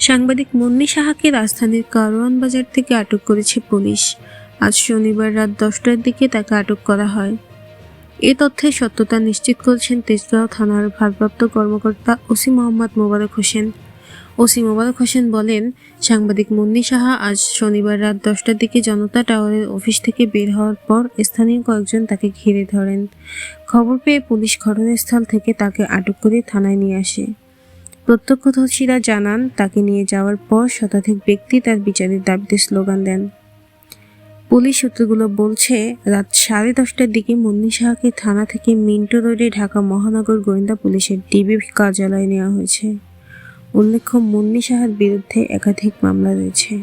সাংবাদিক মুন্নি সাহাকে রাজধানীর কারওয়ান বাজার থেকে আটক করেছে পুলিশ। আজ শনিবার রাত 10টার দিকে তাকে আটক করা হয়। এ তথ্যের সত্যতা নিশ্চিত করেছেন তেজগাঁও থানার ভারপ্রাপ্ত কর্মকর্তা ওসি মোহাম্মদ মোবারক হোসেন। ওসি মোবারক হোসেন বলেন, সাংবাদিক মুন্নি সাহা আজ শনিবার রাত 10টার দিকে জনতা টাওয়ারের অফিস থেকে বের হওয়ার পর স্থানীয় কয়েকজন তাকে ঘিরে ধরেন। খবর পেয়ে পুলিশ ঘটনাস্থল থেকে তাকে আটক করে থানায় নিয়ে আসে। প্রত্যক্ষদর্শীরা জানান, তাকে নিয়ে যাওয়ার পর শতাধিক ব্যক্তি তার বিচারের দাবিতে স্লোগান দেন। পুলিশ সূত্রগুলো বলছে, রাত 10:30টার দিকে মুন্নি সাহাকে থানা থেকে মিন্টো রোডে ঢাকা মহানগর গোয়েন্দা পুলিশের ডিবি কার্যালয়ে নেওয়া হয়েছে। উল্লেখ্য, মুন্নি সাহার বিরুদ্ধে একাধিক মামলা রয়েছে।